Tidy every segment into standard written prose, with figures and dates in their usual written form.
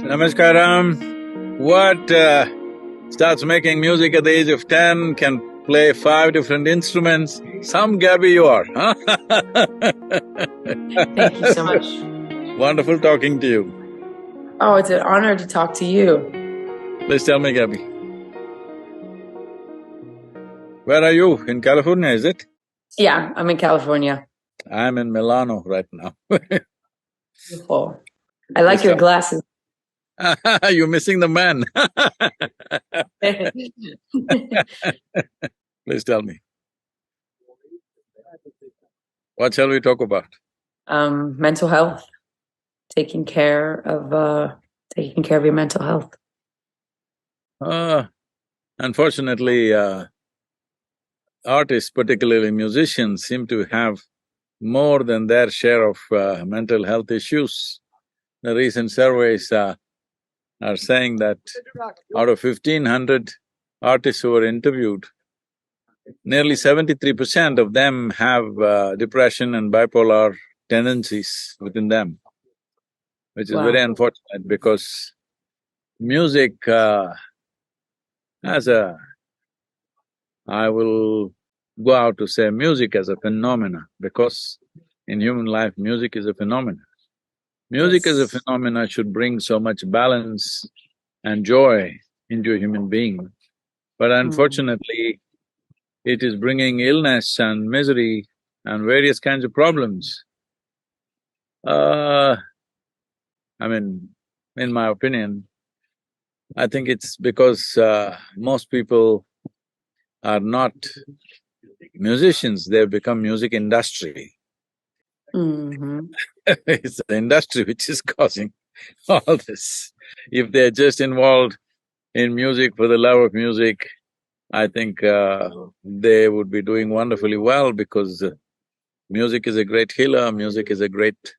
Namaskaram. What starts making music at the age of 10, can play 5 different instruments? Some Gabby you are, huh? Thank you so much. Wonderful talking to you. Oh, it's an honor to talk to you. Please tell me, Gabby. Where are you? In California, is it? Yeah, I'm in California. I'm in Milano right now. Beautiful. I like your glasses. You're missing the man. Please tell me. What shall we talk about? Mental health. Taking care of your mental health. Unfortunately, artists, particularly musicians, seem to have more than their share of mental health issues. The recent surveys are saying that out of 1,500 artists who were interviewed, nearly 73% of them have depression and bipolar tendencies within them, which is very unfortunate because music I will go out to say music as a phenomena, because in human life, music is a phenomena. Music as a phenomena should bring so much balance and joy into a human being. But unfortunately, it is bringing illness and misery and various kinds of problems. I mean, in my opinion, I think it's because most people are not musicians, they've become music industry. It's the industry which is causing all this. If they're just involved in music for the love of music, I think they would be doing wonderfully well, because music is a great healer, music is a great,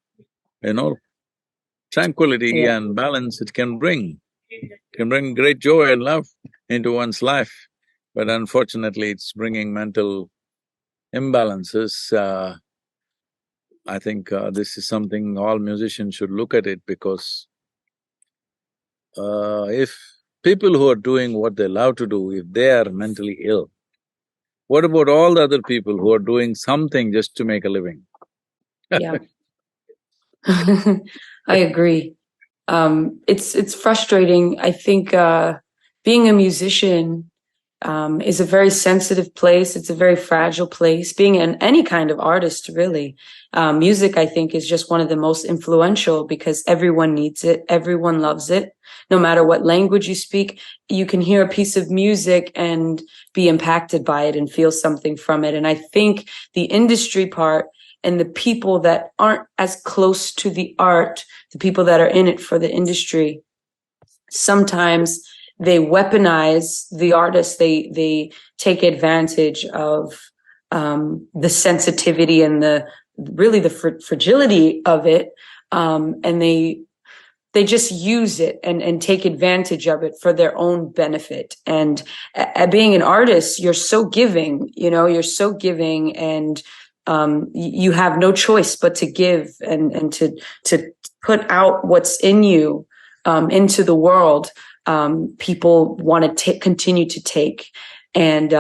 tranquility and balance it can bring. It can bring great joy and love into one's life. But unfortunately, it's bringing mental imbalances. I think this is something all musicians should look at it, because if people who are doing what they love to do, if they are mentally ill, what about all the other people who are doing something just to make a living? Yeah. I agree. It's frustrating. I think being a musician is a very sensitive place. It's a very fragile place. Being any kind of artist, really. Music, I think, is just one of the most influential because everyone needs it. Everyone loves it. No matter what language you speak, you can hear a piece of music and be impacted by it and feel something from it. And I think the industry part and the people that aren't as close to the art, the people that are in it for the industry, sometimes they weaponize the artists. They take advantage of the sensitivity and the fragility of it, and they just use it and take advantage of it for their own benefit. And being an artist, you're so giving, you're so giving, and you have no choice but to give and to put out what's in you into the world. People want to continue to take. And,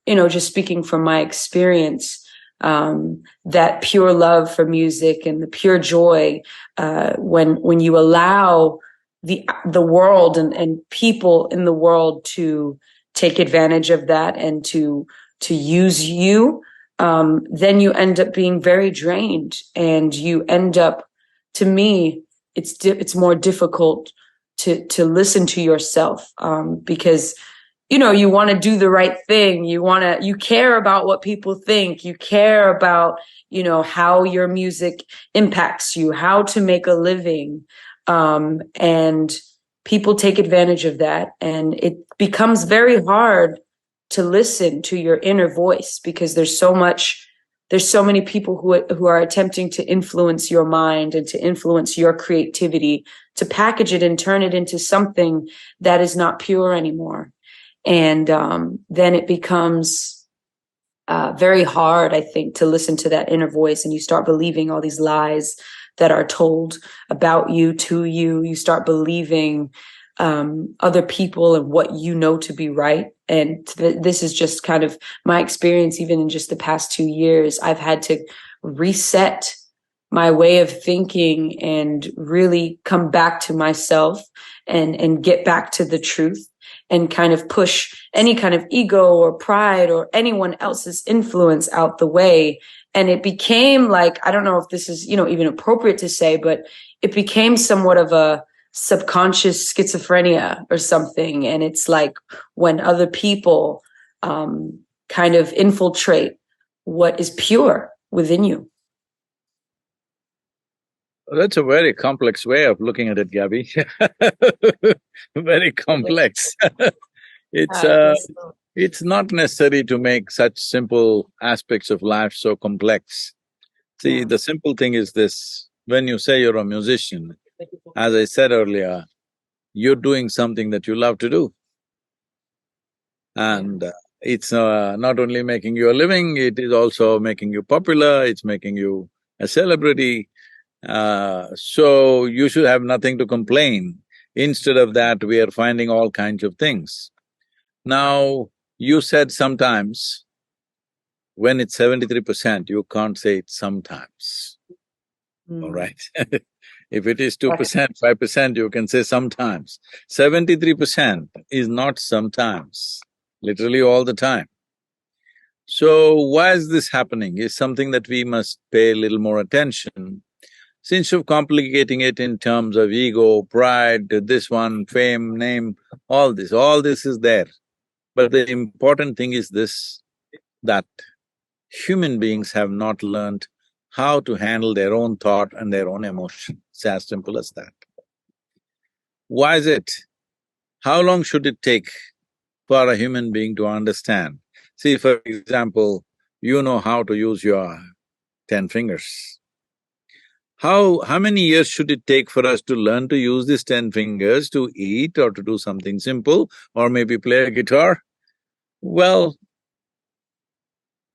just speaking from my experience, that pure love for music and the pure joy, when you allow the world and people in the world to take advantage of that and to use you, then you end up being very drained, and you end up, to me, it's more difficult to listen to yourself, because you want to do the right thing. You care about what people think. You care about, how your music impacts you, how to make a living. And people take advantage of that. And it becomes very hard to listen to your inner voice, because there's so many people who are attempting to influence your mind and to influence your creativity, to package it and turn it into something that is not pure anymore. And then it becomes very hard, I think, to listen to that inner voice, and you start believing all these lies that are told about you, to you. You start believing other people and what you know to be right. And this is just kind of my experience, even in just the past 2 years. I've had to reset my way of thinking and really come back to myself and get back to the truth and kind of push any kind of ego or pride or anyone else's influence out the way. And it became like, I don't know if this is, even appropriate to say, but it became somewhat of a subconscious schizophrenia or something. And it's like when other people kind of infiltrate what is pure within you. That's a very complex way of looking at it, Gabby. Very complex. It's it's not necessary to make such simple aspects of life so complex. See, the simple thing is this: when you say you're a musician, as I said earlier, you're doing something that you love to do. And it's not only making you a living, it is also making you popular, it's making you a celebrity. So you should have nothing to complain. Instead of that, we are finding all kinds of things. Now, you said sometimes, when it's 73%, you can't say it sometimes, all right? If it is 2%, 5%, you can say sometimes. 73% is not sometimes, literally all the time. So why is this happening is something that we must pay a little more attention. Instead of complicating it in terms of ego, pride, this one, fame, name, all this is there. But the important thing is this, that human beings have not learned how to handle their own thought and their own emotion. It's as simple as that. Why is it? How long should it take for a human being to understand? See, for example, you know how to use your 10 fingers. How many years should it take for us to learn to use these 10 fingers to eat or to do something simple or maybe play a guitar? Well,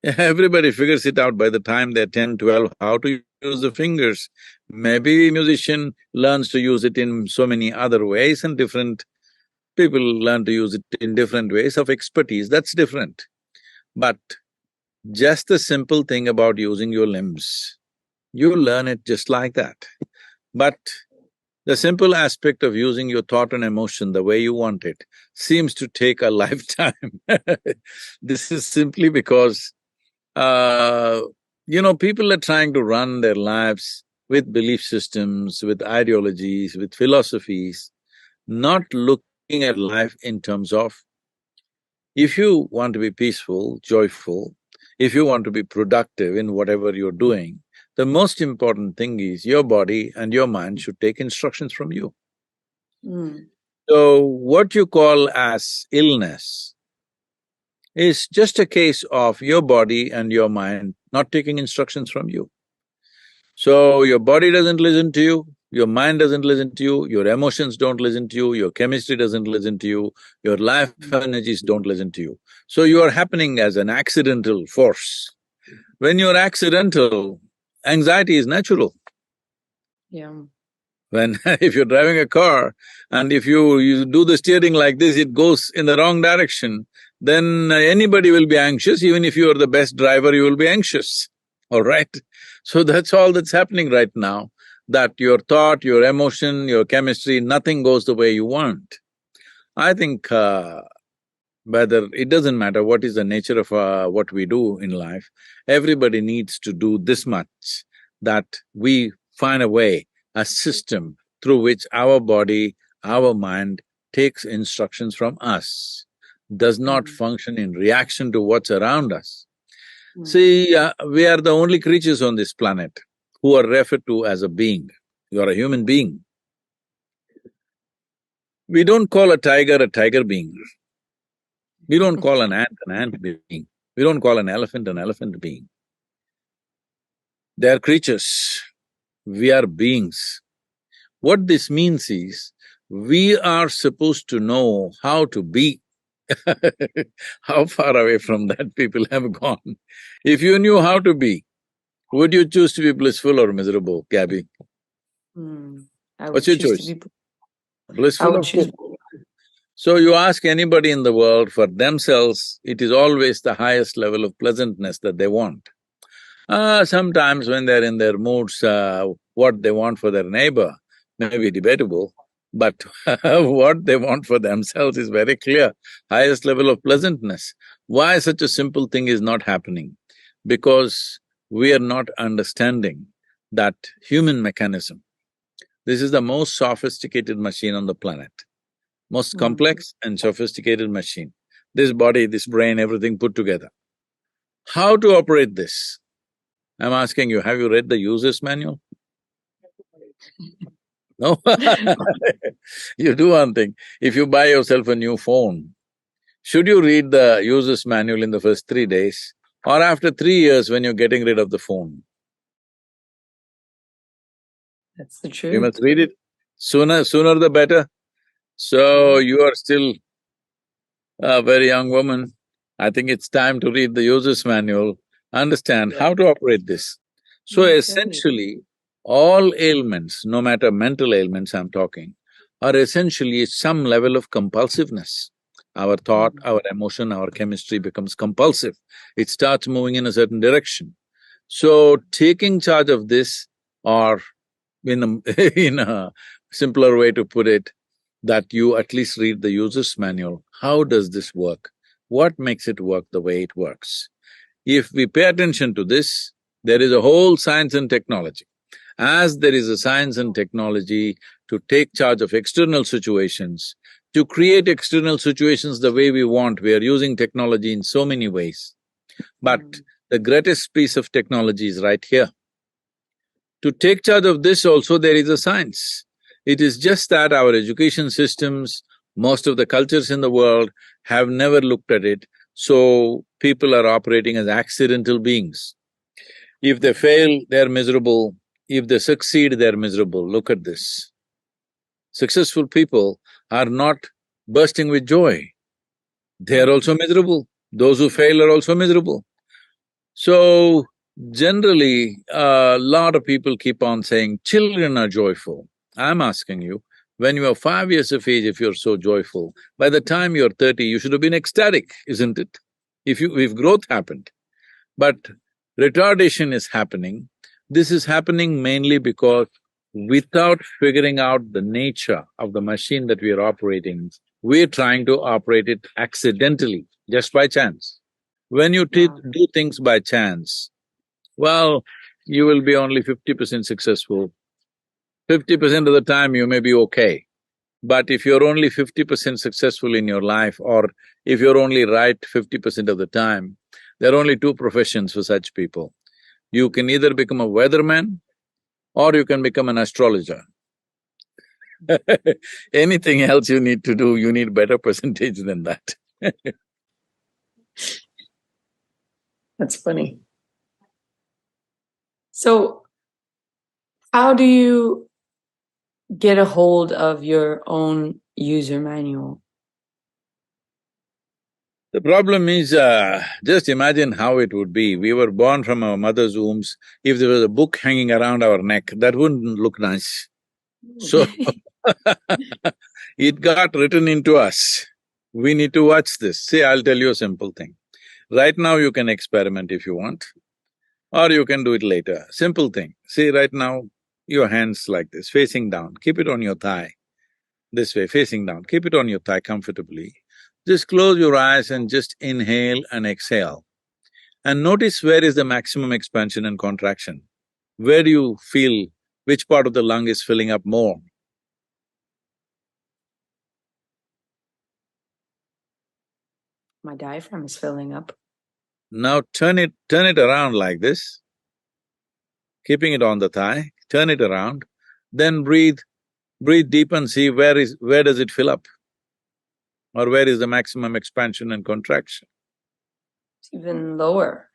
everybody figures it out by the time they're 10, 12, how to use the fingers. Maybe a musician learns to use it in so many other ways and different people learn to use it in different ways of expertise, that's different. But just the simple thing about using your limbs, you learn it just like that. But the simple aspect of using your thought and emotion the way you want it seems to take a lifetime. This is simply because, people are trying to run their lives with belief systems, with ideologies, with philosophies, not looking at life in terms of, if you want to be peaceful, joyful, if you want to be productive in whatever you're doing, the most important thing is your body and your mind should take instructions from you. So, what you call as illness is just a case of your body and your mind not taking instructions from you. So, your body doesn't listen to you, your mind doesn't listen to you, your emotions don't listen to you, your chemistry doesn't listen to you, your life energies don't listen to you. So, you are happening as an accidental force. When you're accidental, anxiety is natural. Yeah. When if you're driving a car and if you do the steering like this, it goes in the wrong direction, then anybody will be anxious. Even if you are the best driver, you will be anxious, all right? So that's all that's happening right now, that your thought, your emotion, your chemistry, nothing goes the way you want. I think whether… it doesn't matter what is the nature of what we do in life, everybody needs to do this much, that we find a way, a system through which our body, our mind takes instructions from us, does not function in reaction to what's around us. See, we are the only creatures on this planet who are referred to as a being. You are a human being. We don't call a tiger being. We don't call an ant being. We don't call an elephant being. They are creatures. We are beings. What this means is, we are supposed to know how to be. How far away from that people have gone. If you knew how to be, would you choose to be blissful or miserable, Gabby? I would What's your choose to choice? be. I Blissful, would of course. choose. So you ask anybody in the world, for themselves, it is always the highest level of pleasantness that they want. Sometimes when they're in their moods, what they want for their neighbor may be debatable, but what they want for themselves is very clear, highest level of pleasantness. Why such a simple thing is not happening? Because we are not understanding that human mechanism. This is the most sophisticated machine on the planet, most complex and sophisticated machine. This body, this brain, everything put together. How to operate this? I'm asking you, have you read the user's manual? No? You do one thing, if you buy yourself a new phone, should you read the user's manual in the first 3 days or after 3 years when you're getting rid of the phone? That's the You truth. must read it. Sooner the better. So you are still a very young woman. I think it's time to read the user's manual, understand how to operate this. So essentially, all ailments, no matter mental ailments I'm talking, are essentially some level of compulsiveness. Our thought, our emotion, our chemistry becomes compulsive. It starts moving in a certain direction. So taking charge of this, or in a in a simpler way to put it, that you at least read the user's manual. How does this work? What makes it work the way it works? If we pay attention to this, there is a whole science and technology. As there is a science and technology to take charge of external situations, to create external situations the way we want, we are using technology in so many ways. But the greatest piece of technology is right here. To take charge of this also there is a science. It is just that our education systems, most of the cultures in the world have never looked at it, so people are operating as accidental beings. If they fail, they're miserable. If they succeed, they're miserable. Look at this. Successful people are not bursting with joy. They are also miserable. Those who fail are also miserable. So, generally, a lot of people keep on saying, children are joyful. I'm asking you, when you are 5 years of age, if you're so joyful, by the time you're 30, you should have been ecstatic, isn't it? If growth happened. But retardation is happening. This is happening mainly because without figuring out the nature of the machine that we are operating, we're trying to operate it accidentally, just by chance. When you do things by chance, well, you will be only 50% successful. 50% of the time you may be okay. But if you're only 50% successful in your life, or if you're only right 50% of the time, there are only two professions for such people. You can either become a weatherman or you can become an astrologer. Anything else you need to do, you need better percentage than that. That's funny. So, how do you get a hold of your own user manual? The problem is, just imagine how it would be. We were born from our mother's wombs. If there was a book hanging around our neck, that wouldn't look nice. So, it got written into us. We need to watch this. See, I'll tell you a simple thing. Right now you can experiment if you want, or you can do it later. Simple thing. See, right now, your hands like this, facing down, keep it on your thigh. This way, facing down, keep it on your thigh comfortably. Just close your eyes and just inhale and exhale. And notice where is the maximum expansion and contraction. Where do you feel, which part of the lung is filling up more? My diaphragm is filling up. Now turn it around like this, keeping it on the thigh, turn it around, then breathe deep and see where does it fill up, or where is the maximum expansion and contraction. It's even lower.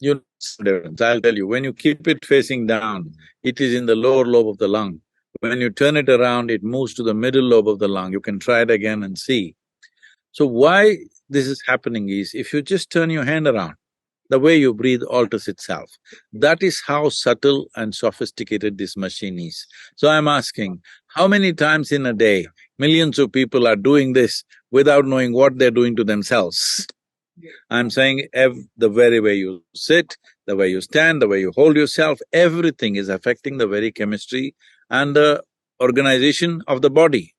You know the difference, I'll tell you, when you keep it facing down, it is in the lower lobe of the lung. When you turn it around, it moves to the middle lobe of the lung. You can try it again and see. So why this is happening is, if you just turn your hand around, The way you breathe alters itself. That is how subtle and sophisticated this machine is. So I'm asking, how many times in a day millions of people are doing this without knowing what they're doing to themselves? I'm saying the very way you sit, the way you stand, the way you hold yourself, everything is affecting the very chemistry and the organization of the body.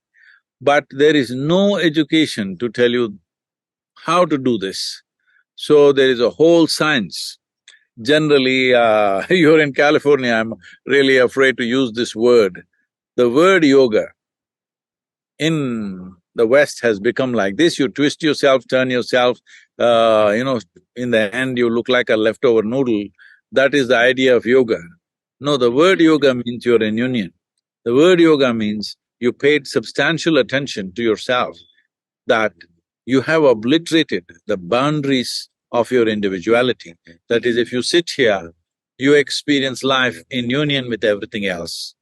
But there is no education to tell you how to do this. So there is a whole science. Generally, you're in California, I'm really afraid to use this word. The word yoga in the West has become like this, you twist yourself, turn yourself, in the end you look like a leftover noodle. That is the idea of yoga. No, the word yoga means you're in union. The word yoga means you paid substantial attention to yourself, that you have obliterated the boundaries of your individuality. That is, if you sit here, you experience life in union with everything else.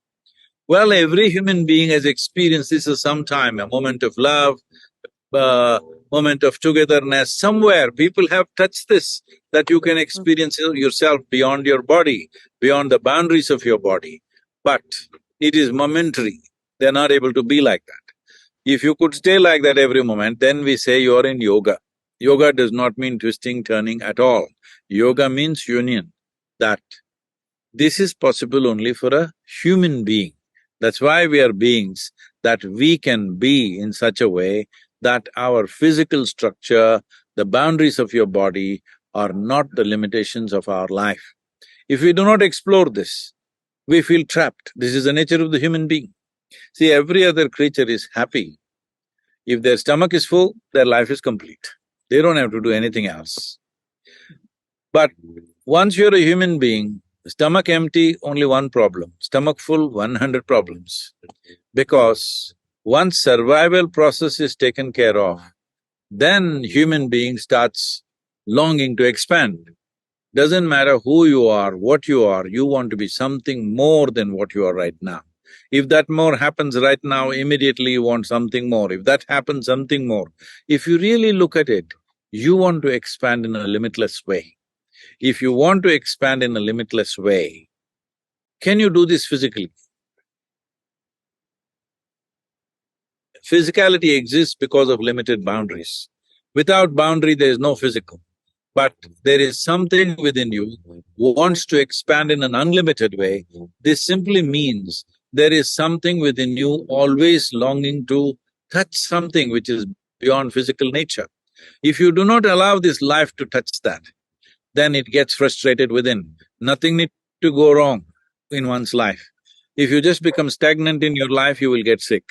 Well, every human being has experienced this at some time, a moment of love, a moment of togetherness. Somewhere people have touched this, that you can experience yourself beyond your body, beyond the boundaries of your body. But it is momentary, they're not able to be like that. If you could stay like that every moment, then we say you're in yoga. Yoga does not mean twisting, turning at all. Yoga means union, that this is possible only for a human being. That's why we are beings, that we can be in such a way that our physical structure, the boundaries of your body are not the limitations of our life. If we do not explore this, we feel trapped. This is the nature of the human being. See, every other creature is happy. If their stomach is full, their life is complete. They don't have to do anything else. But once you're a human being, stomach empty, only one problem. Stomach full, 100 problems. Because once survival process is taken care of, then human being starts longing to expand. Doesn't matter who you are, what you are, you want to be something more than what you are right now. If that more happens right now, immediately you want something more. If that happens, something more. If you really look at it, you want to expand in a limitless way. If you want to expand in a limitless way, can you do this physically? Physicality exists because of limited boundaries. Without boundary, there is no physical. But there is something within you who wants to expand in an unlimited way. This simply means there is something within you always longing to touch something which is beyond physical nature. If you do not allow this life to touch that, then it gets frustrated within. Nothing need to go wrong in one's life. If you just become stagnant in your life, you will get sick.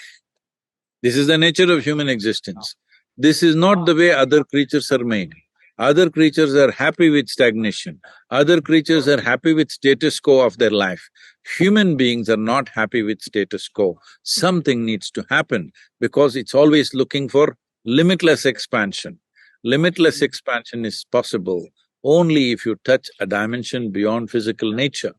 This is the nature of human existence. This is not the way other creatures are made. Other creatures are happy with stagnation. Other creatures are happy with status quo of their life. Human beings are not happy with status quo. Something needs to happen because it's always looking for limitless expansion. Limitless expansion is possible only if you touch a dimension beyond physical nature.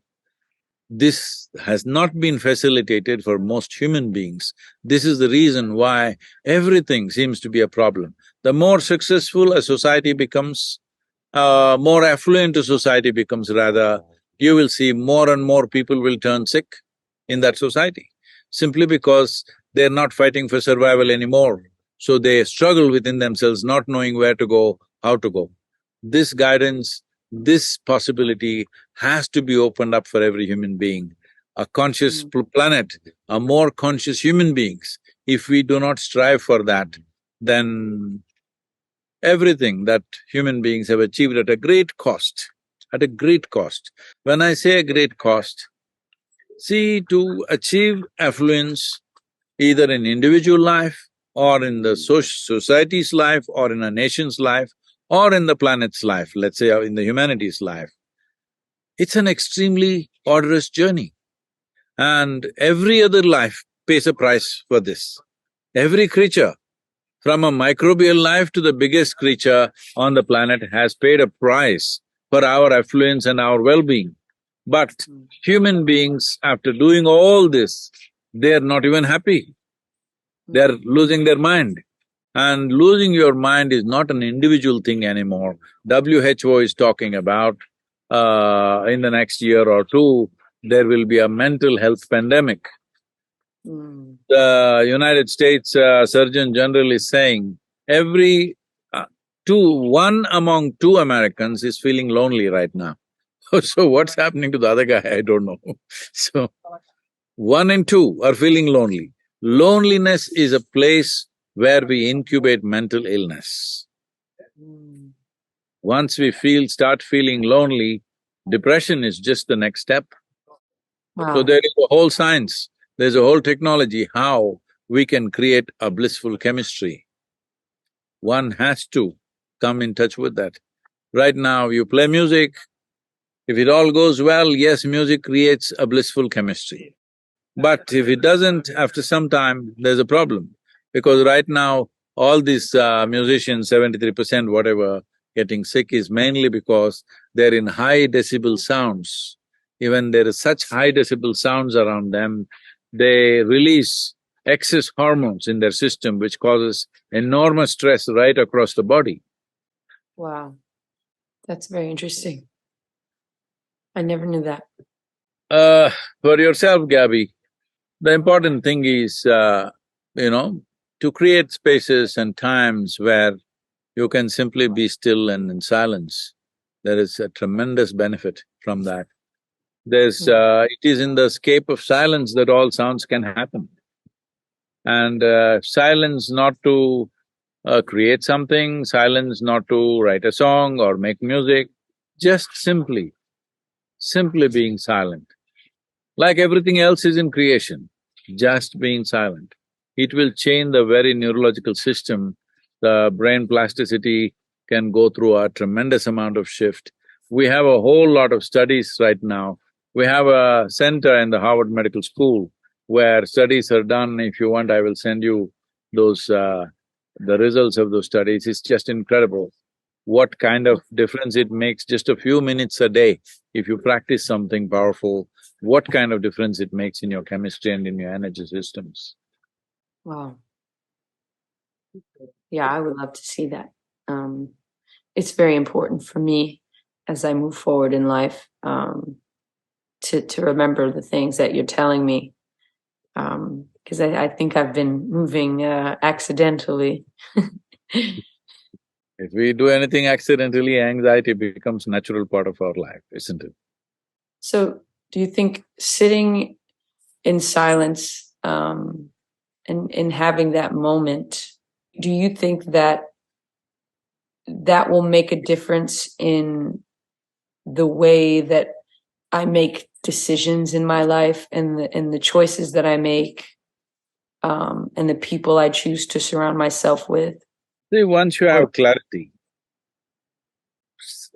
This has not been facilitated for most human beings. This is the reason why everything seems to be a problem. The more successful a society becomes, more affluent a society becomes rather, you will see more and more people will turn sick in that society, simply because they're not fighting for survival anymore. So they struggle within themselves, not knowing where to go, how to go. This guidance, this possibility has to be opened up for every human being. A conscious planet, a more conscious human beings. If we do not strive for that, then everything that human beings have achieved at a great cost, at a great cost. When I say a great cost, see, to achieve affluence, either in individual life or in the society's life or in a nation's life or in the planet's life, let's say in the humanity's life, it's an extremely arduous journey. And every other life pays a price for this. Every creature, from a microbial life to the biggest creature on the planet, has paid a price for our affluence and our well-being. But human beings, after doing all this, they're not even happy. They're losing their mind. And losing your mind is not an individual thing anymore. WHO is talking about in the next year or two, there will be a mental health pandemic. The United States Surgeon General is saying every one among two Americans is feeling lonely right now. So what's happening to the other guy, I don't know. So, one in two are feeling lonely. Loneliness is a place where we incubate mental illness. Once we start feeling lonely, depression is just the next step. Wow. So there is a whole science, there's a whole technology how we can create a blissful chemistry. One has to come in touch with that. Right now, you play music, if it all goes well, yes, music creates a blissful chemistry. But if it doesn't, after some time, there's a problem. Because right now, all these musicians, 73% whatever, getting sick is mainly because they're in high decibel sounds. Even there is such high decibel sounds around them, they release excess hormones in their system which causes enormous stress right across the body. Wow. That's very interesting. I never knew that. For yourself, Gabby, the important thing is, to create spaces and times where you can simply be still and in silence. There is a tremendous benefit from that. It is in the scape of silence that all sounds can happen. And silence not to create something, silence not to write a song or make music, just simply being silent. Like everything else is in creation, just being silent. It will change the very neurological system. The brain plasticity can go through a tremendous amount of shift. We have a whole lot of studies right now. We have a center in the Harvard Medical School where studies are done. If you want, I will send you those, the results of those studies. It's just incredible what kind of difference it makes just a few minutes a day. If you practice something powerful, what kind of difference it makes in your chemistry and in your energy systems. Wow. Yeah, I would love to see that. It's very important for me as I move forward in life, to remember the things that you're telling me. Because I think I've been moving accidentally. If we do anything accidentally, anxiety becomes natural part of our life, isn't it? So do you think sitting in silence, and having that moment, do you think that that will make a difference in the way that I make decisions in my life and the choices that I make, and the people I choose to surround myself with? See, once you have clarity,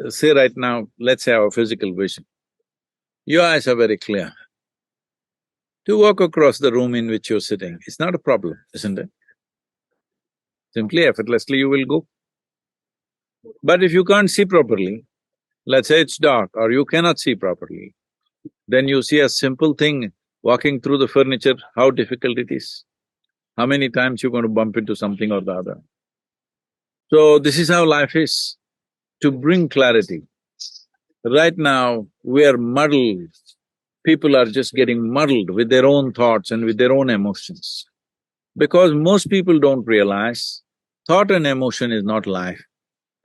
say right now, let's say our physical vision, your eyes are very clear. To walk across the room in which you're sitting, it's not a problem, isn't it? Simply, effortlessly you will go. But if you can't see properly, let's say it's dark or you cannot see properly, then you see a simple thing walking through the furniture, how difficult it is. How many times you're going to bump into something or the other. So this is how life is, to bring clarity. Right now, we are muddled. People are just getting muddled with their own thoughts and with their own emotions. Because most people don't realize, thought and emotion is not life.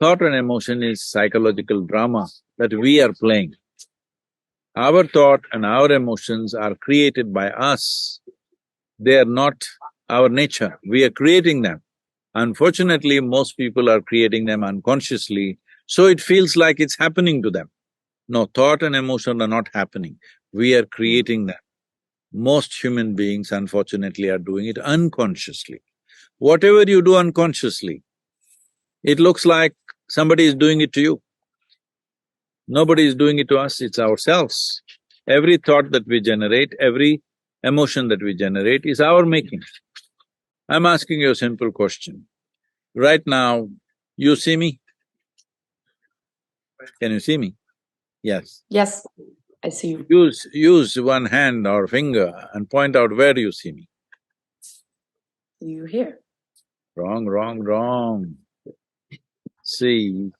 Thought and emotion is psychological drama that we are playing. Our thought and our emotions are created by us. They are not our nature, we are creating them. Unfortunately, most people are creating them unconsciously, so it feels like it's happening to them. No, thought and emotion are not happening, we are creating them. Most human beings, unfortunately, are doing it unconsciously. Whatever you do unconsciously, it looks like somebody is doing it to you. Nobody is doing it to us, it's ourselves. Every thought that we generate, every emotion that we generate is our making. I'm asking you a simple question. Right now, you see me? Can you see me? Yes. Yes, I see you. Use one hand or finger and point out where you see me. You here. Wrong, wrong, wrong. See,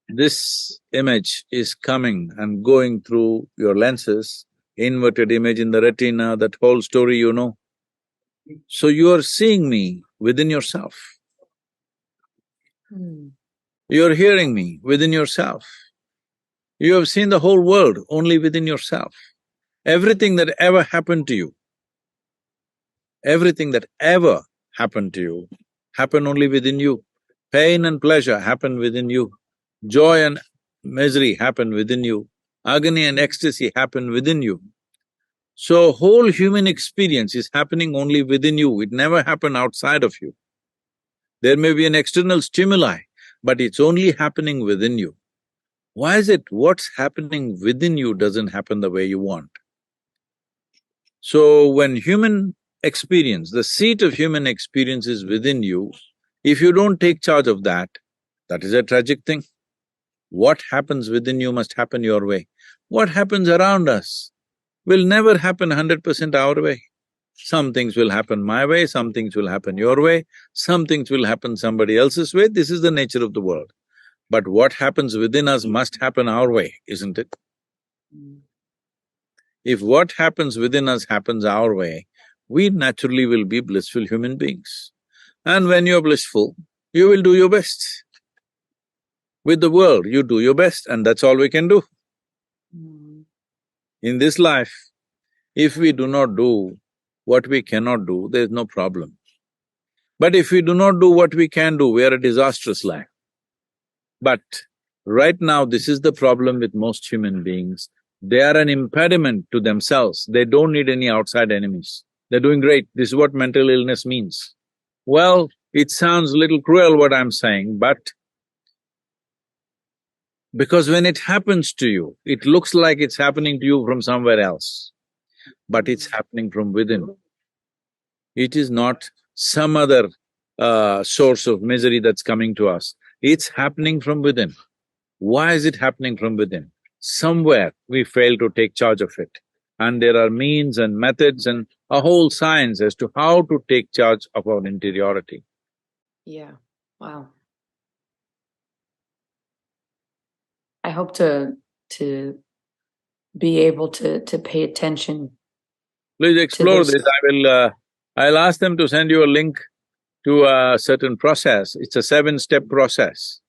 this image is coming and going through your lenses, inverted image in the retina, that whole story you know. So you are seeing me within yourself. You're hearing me within yourself. You have seen the whole world only within yourself. Everything that ever happened to you, everything that ever happened to you, happened only within you. Pain and pleasure happen within you. Joy and misery happen within you. Agony and ecstasy happen within you. So whole human experience is happening only within you, it never happened outside of you. There may be an external stimuli, but it's only happening within you. Why is it what's happening within you doesn't happen the way you want? So when human experience, the seat of human experience is within you, if you don't take charge of that, that is a tragic thing. What happens within you must happen your way. What happens around us will never happen 100% our way. Some things will happen my way, some things will happen your way, some things will happen somebody else's way, this is the nature of the world. But what happens within us must happen our way, isn't it? If what happens within us happens our way, we naturally will be blissful human beings. And when you're blissful, you will do your best. With the world, you do your best and that's all we can do. In this life, if we do not do what we cannot do, there's no problem. But if we do not do what we can do, we are a disastrous life. But right now, this is the problem with most human beings. They are an impediment to themselves, they don't need any outside enemies. They're doing great, this is what mental illness means. Well, it sounds a little cruel what I'm saying, but because when it happens to you, it looks like it's happening to you from somewhere else, but it's happening from within. It is not some other source of misery that's coming to us. It's happening from within. Why is it happening from within? Somewhere we fail to take charge of it. And there are means and methods and a whole science as to how to take charge of our interiority. Yeah, wow. I hope to be able to pay attention. Please explore this. I'll ask them to send you a link to a certain process. It's a 7-step process.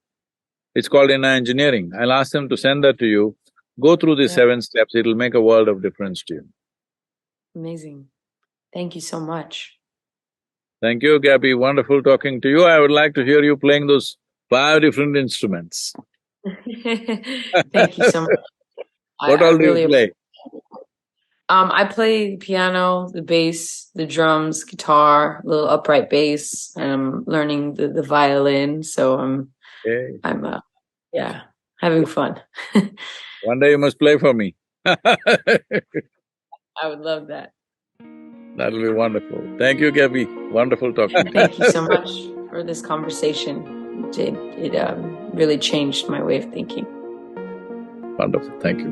It's called inner engineering. I'll ask them to send that to you. Go through these 7 steps, it'll make a world of difference to you. Amazing. Thank you so much. Thank you, Gabby. Wonderful talking to you. I would like to hear you playing those 5 different instruments. Thank you so much. What all do you play? I play piano, the bass, the drums, guitar, a little upright bass, and I'm learning the violin, so I'm having fun. One day you must play for me. I would love that. That'll be wonderful. Thank you, Gabby. Wonderful talking to you. Thank you so much for this conversation. It really changed my way of thinking. Wonderful, thank you.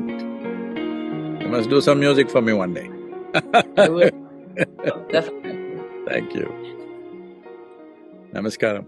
You must do some music for me one day. I will. Definitely. Thank you. Namaskaram.